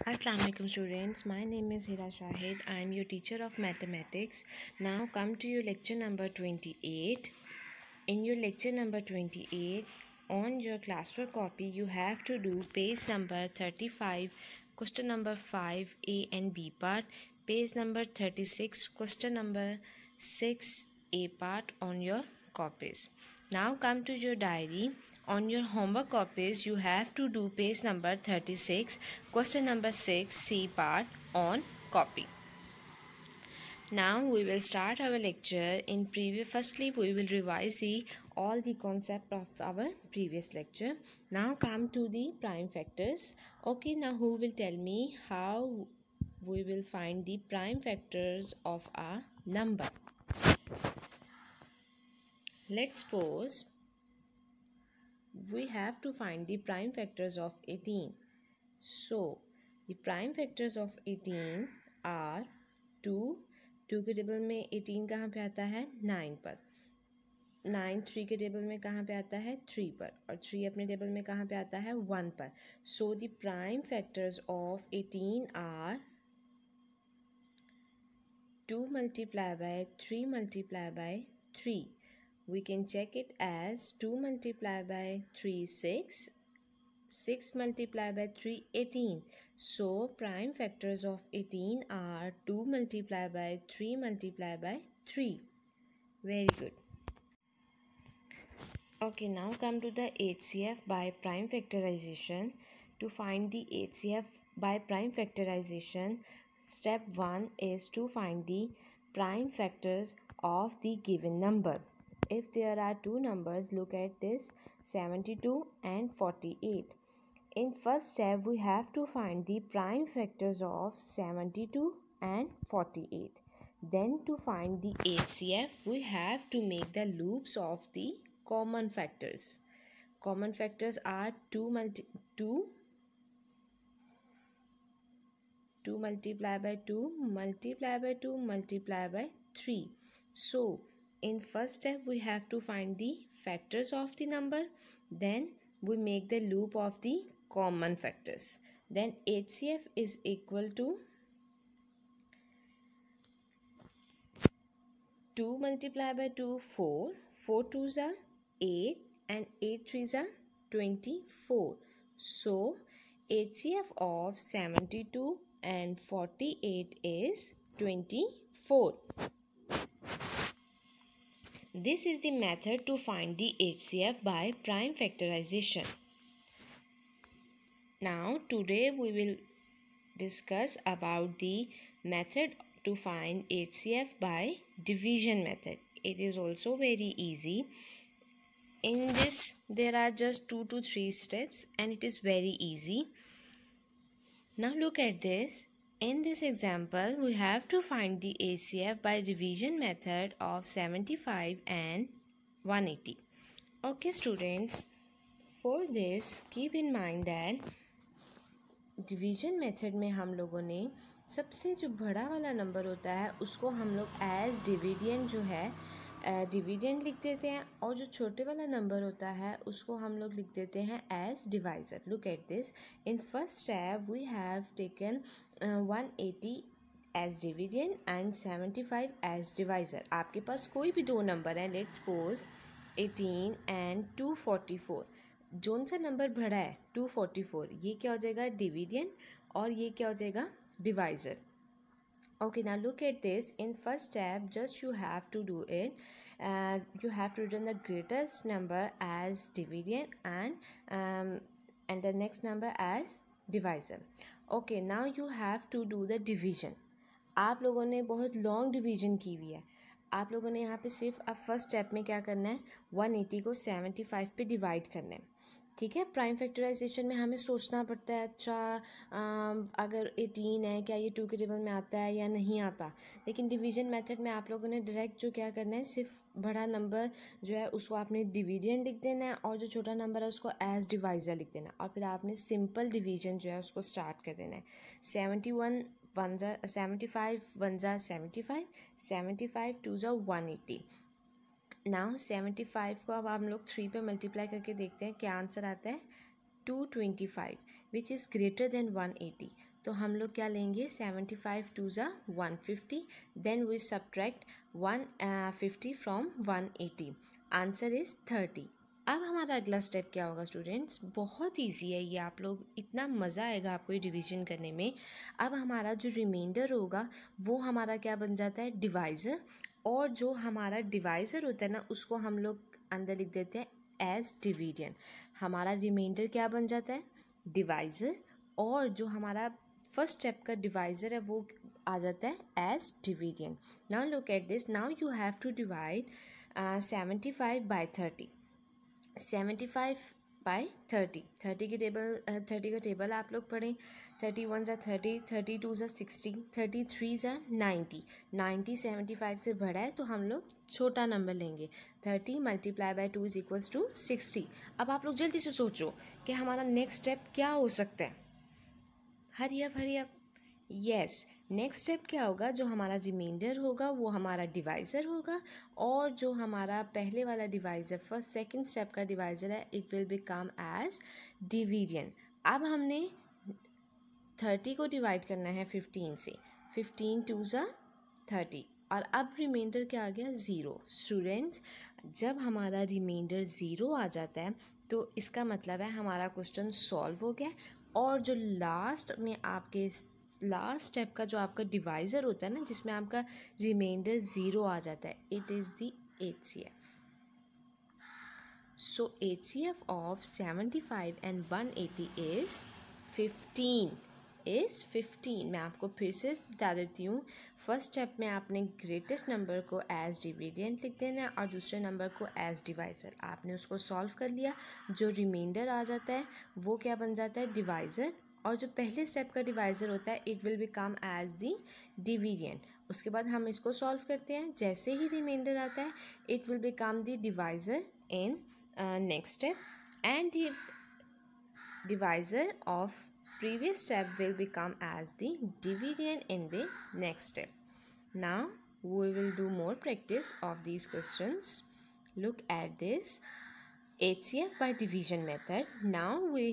Assalamu alaikum students, my name is Hira Shahid. I am your teacher of mathematics. Now come to your lecture number 28. In your lecture number 28, on your classwork copy you have to do page number 35, question number 5, A and B part, page number 36, question number 6, A part on your copies. Now come to your diary. On your homework copies, you have to do page number 36, question number 6, C part on copy. Now we will start our lecture. Firstly we will revise all the concept of our previous lecture. Now come to the prime factors. Okay, now who will tell me how we will find the prime factors of a number? Let's suppose we have to find the prime factors of 18. So the prime factors of 18 are 2 के table में 18 कहाँ पे आता है 9 पर, 9 3 के table में कहाँ पे आता है 3 पर, और 3 अपने टेबल में कहाँ पे आता है 1 पर. So the prime factors of 18 are 2 multiplied by 3 multiplied by 3. We can check it as 2 multiplied by 3 6, 6 multiplied by 3 18. So prime factors of 18 are 2 multiplied by 3 multiplied by 3. Very good. Okay, now come to the HCF by prime factorization. To find the HCF by prime factorization, step 1 is to find the prime factors of the given number. If there are two numbers, look at this, 72 and 48. In first step, we have to find the prime factors of 72 and 48. Then to find the HCF, we have to make the loops of the common factors. Common factors are 2 multiplied by 2 multiplied by 2 multiplied by 3. So in first step we have to find the factors of the number, then we make the loop of the common factors. Then HCF is equal to 2 multiplied by 2 4, 4 2s are 8 and 8 3s are 24. So HCF of 72 and 48 is 24. This is the method to find the HCF by prime factorization. Now today we will discuss about the method to find HCF by division method. It is also very easy. In this there are just 2 to 3 steps and it is very easy. Now look at this. In this example, we have to find the HCF by division method of 75 and 180. Okay students, for this keep in mind that division method में हम लोगों ने सबसे जो बड़ा वाला number होता है उसको हम लोग एज डिविडेंड जो है डिविडेंड लिख देते हैं, और जो छोटे वाला नंबर होता है उसको हम लोग लिख देते हैं as divisor. Look at this. In first step we have taken 180 as dividend and 75 as divisor. आपके पास कोई भी दो नंबर है, लेट्स सपोज 18 एंड 244. जोन सा नंबर बड़ा है 244, ये क्या हो जाएगा डिविडेंड और ये क्या हो जाएगा divisor. Okay, now look at this. In first step, just you have to do it. You have to return the greatest number as dividend and the next number as divisor. Okay, now you have to do the division. आप लोगों ने बहुत long division की हुई है. आप लोगों ने यहाँ पे सिर्फ अब फर्स्ट स्टेप में क्या करना है, 180 को 75 पे डिवाइड करना है. ठीक है. प्राइम फैक्टराइजेशन में हमें सोचना पड़ता है, अच्छा अगर 18 है क्या ये 2 के टेबल में आता है या नहीं आता. लेकिन डिवीजन मेथड में आप लोगों ने डायरेक्ट जो क्या करना है, सिर्फ बड़ा नंबर जो है उसको आपने डिविडेंड लिख देना है और जो छोटा नंबर है उसको एज डिवाइज़र लिख देना, और फिर आपने सिंपल डिवीजन जो है उसको स्टार्ट कर देना है. 75 1 ज़ा 75, 75 2 ज़ा 180. नाउ 75 को अब हम लोग 3 पे मल्टीप्लाई करके देखते हैं क्या आंसर आता है, 225 विच इज़ ग्रेटर देन 180. तो हम लोग क्या लेंगे 75 टू ज़ा 150, then we subtract 150 from 180, answer is 30। अब हमारा अगला स्टेप क्या होगा स्टूडेंट्स, बहुत इजी है ये, आप लोग इतना मज़ा आएगा आपको ये डिवीजन करने में। अब हमारा जो रिमाइंडर होगा वो हमारा क्या बन जाता है डिवाइज़र, और जो हमारा डिवाइज़र होता है ना उसको हम लोग अंदर लिख देते हैं एज डिवीजन। हमारा रिमाइंडर क्या बन जाता है डिवाइज़र, और जो हमारा फर्स्ट स्टेप का डिवाइज़र है वो आ जाता है as division. Now look at this, now you have to divide 75 by 30, 75 by 30, 30 का टेबल आप लोग पढ़ें। 31 ज़ा 30, 32 ज़ा 60, 33 ज़ा 90, 90 75 से बड़ा है तो हम लोग छोटा नंबर लेंगे। 30 multiply by 2 is equals to 60। अब आप लोग जल्दी से सोचो कि हमारा नेक्स्ट स्टेप क्या हो सकता है। Hurry up. Yes, next step क्या होगा, जो हमारा रिमाइंडर होगा वो हमारा डिवाइज़र होगा, और जो हमारा पहले वाला डिवाइज़र फर्स्ट सेकंड स्टेप का डिवाइज़र है it will become as division. अब हमने 30 को डिवाइड करना है 15 से, 15 टू ज़ा 30, और अब रिमाइंडर क्या आ गया 0। स्टूडेंट्स जब हमारा रिमाइंडर 0 आ जाता है तो इसका मतलब है हमारा क्वेश्चन सॉल्व हो गया, और जो लास्ट में आपके लास्ट स्टेप का जो आपका डिवाइज़र होता है ना जिसमें आपका रिमाइंडर 0 आ जाता है, it is the HCF। So HCF of 75 and 180 is 15, is 15। मैं आपको फिर से बता देती हूँ, फर्स्ट स्टेप में आपने ग्रेटेस्ट नंबर को एज डिविडेंट लिख देना है और दूसरे नंबर को एज डिवाइज़र। आपने उसको सॉल्व कर लिया, जो रिमाइंडर आ जाता है वो क्या बन जाता है डिवाइज़र, और जो पहले स्टेप का डिवाइज़र होता है it will become as the division. उसके बाद हम इसको सॉल्व करते हैं, जैसे ही रिमाइंडर आता है it will become the divisor in next step, and the divisor of previous step will become as the dividend in the next step. Now we will do more practice of these questions. Look at this HCF by division method. Now we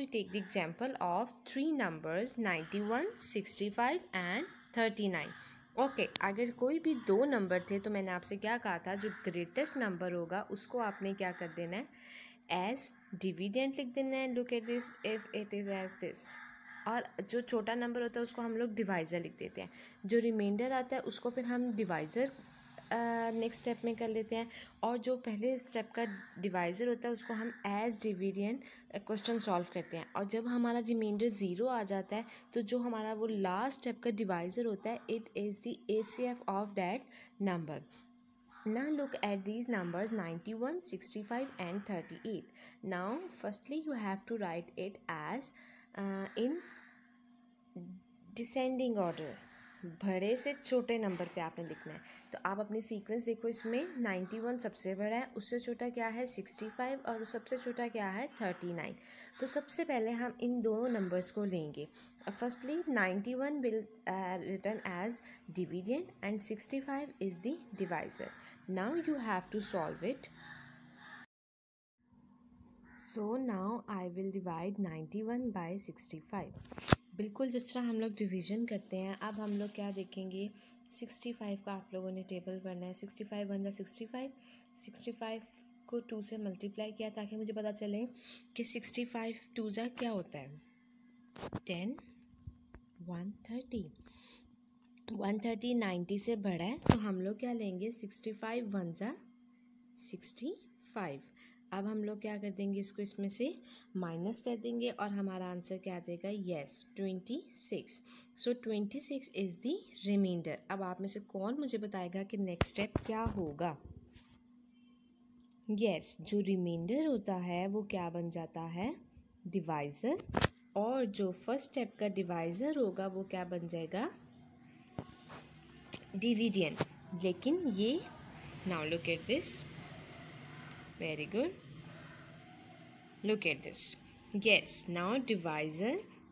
take the example of three numbers 91, 65 and 39. Okay अगर कोई भी दो number थे तो मैंने आपसे क्या कहा था, जो ग्रेटेस्ट नंबर होगा उसको आपने क्या कर देना है एज डिविडेंट लिख देना है। Look at this, if it is as this, और जो छोटा नंबर होता है उसको हम लोग डिवाइज़र लिख देते हैं। जो रिमाइंडर आता है उसको फिर हम डिवाइज़र नेक्स्ट स्टेप में कर लेते हैं, और जो पहले स्टेप का डिवाइज़र होता है उसको हम एज डिविडेंट क्वेश्चन सॉल्व करते हैं। और जब हमारा रिमाइंडर 0 आ जाता है तो जो हमारा वो लास्ट स्टेप का डिवाइज़र होता है it is the HCF of that number. Now look at these numbers 91, 65 and 38. Now firstly you have to write it as in descending order, बड़े से छोटे नंबर पे आपने लिखना है। तो आप अपनी सीक्वेंस देखो, इसमें 91 सबसे बड़ा है, उससे छोटा क्या है 65 और सबसे छोटा क्या है 39। तो सबसे पहले हम इन दोनों नंबर्स को लेंगे। Firstly 91 will written as dividend and 65 is the divisor. Now you have to solve it. So now I will divide 91 by 65। बिल्कुल जिस तरह हम लोग डिवीज़न करते हैं, अब हम लोग क्या देखेंगे 65 का आप लोगों ने टेबल पढ़ना है। 65 बन जा 65, 65 को 2 से मल्टीप्लाई किया ताकि मुझे पता चले कि 65 2 जा क्या होता है 10, 130, 130 90 से बड़ा है तो हम लोग क्या लेंगे 65 1 जा 65। अब हम लोग क्या कर देंगे, इसको इसमें से माइनस कर देंगे और हमारा आंसर क्या आ जाएगा, yes 26। So 26 is the remainder. अब आप में से कौन मुझे बताएगा कि नेक्स्ट स्टेप क्या होगा। यस, जो रिमाइंडर होता है वो क्या बन जाता है डिवाइज़र, और जो फर्स्ट स्टेप का डिवाइज़र होगा वो क्या बन जाएगा डिविडेंट। लेकिन ये now look at this, very good, look at this. Yes, now divisor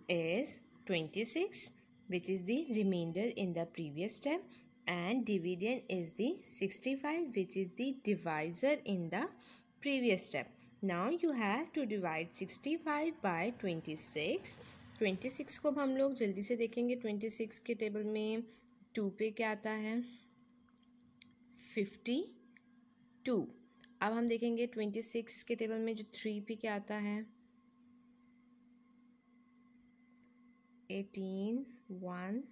is 26 which is the remainder in the previous step, and dividend is the 65 which is the divisor in the previous step. Now you have to divide 65 by 26 26 को अब हम लोग जल्दी से देखेंगे। 26 के table में 2 पे क्या आता है, 52। अब हम देखेंगे 26 के टेबल में जो 3 पे क्या आता है, 18, 1,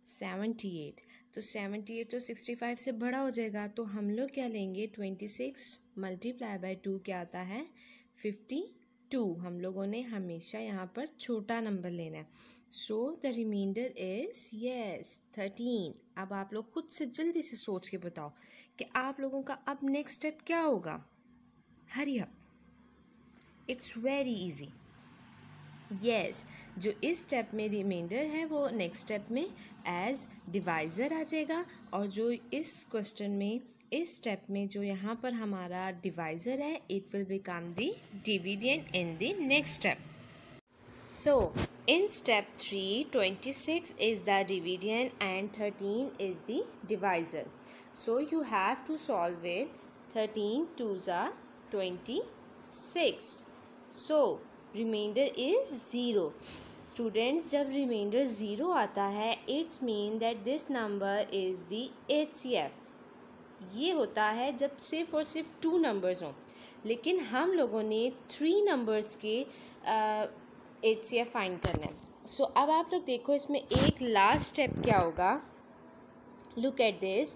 78। तो 78 तो 65 से बड़ा हो जाएगा, तो हम लोग क्या लेंगे, 26 मल्टीप्लाई बाय 2 क्या आता है, 52। हम लोगों ने हमेशा यहाँ पर छोटा नंबर लेना है। So the remainder is yes 13। अब आप लोग खुद से जल्दी से सोच के बताओ कि आप लोगों का अब नेक्स्ट स्टेप क्या होगा। Hurry up, it's very easy. Yes, जो इस स्टेप में रिमाइंडर है वो नेक्स्ट स्टेप में एज डिवाइज़र आ जाएगा, और जो इस क्वेश्चन में इस स्टेप में जो यहाँ पर हमारा डिवाइज़र है, it will become the dividend in the next step. So in step 3, 26 is the dividend and 13 is the divisor. So you have to solve it. 13 2s are 26. So remainder is 0. Students, जब remainder 0 आता है, it's mean that this number is the HCF. ये होता है जब सिर्फ और सिर्फ 2 नंबर्स हों, लेकिन हम लोगों ने 3 नंबर्स के HCF फाइंड करना है. सो अब आप लोग देखो इसमें एक लास्ट स्टेप क्या होगा. Look at this.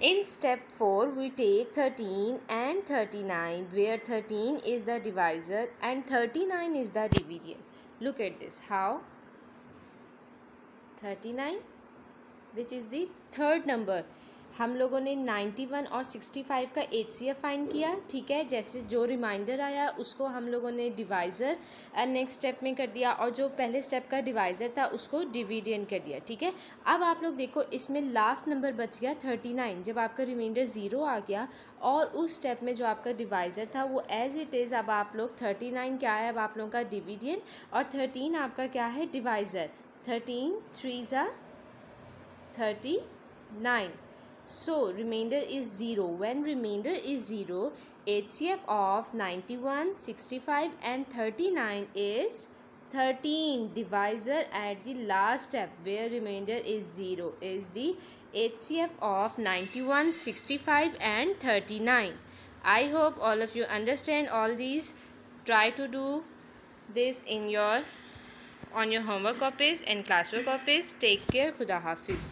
In step 4 we take 13 and 39, where 13 is the divisor and 39 is the dividend. Look at this. How? 39, which is the third number. हम लोगों ने 91 और 65 का HCF फाइंड किया. ठीक है, जैसे जो रिमाइंडर आया उसको हम लोगों ने डिवाइज़र नेक्स्ट स्टेप में कर दिया, और जो पहले स्टेप का डिवाइज़र था उसको डिविडेंड कर दिया. ठीक है, अब आप लोग देखो इसमें लास्ट नंबर बच गया 39. जब आपका रिमाइंडर 0 आ गया और उस स्टेप में जो आपका डिवाइज़र था वो एज इट इज़, अब आप लोग 39 क्या है, अब आप लोगों का डिविडेंड, और 13 आपका क्या है, divisor. 13 3s are 39. So remainder is 0. When remainder is 0, HCF of 91, 65 and 39 is 13. Divisor at the last step where remainder is 0 is the HCF of 91, 65 and 39. I hope all of you understand all these. Try to do this on your homework copies and classwork copies. Take care. Khuda Hafiz.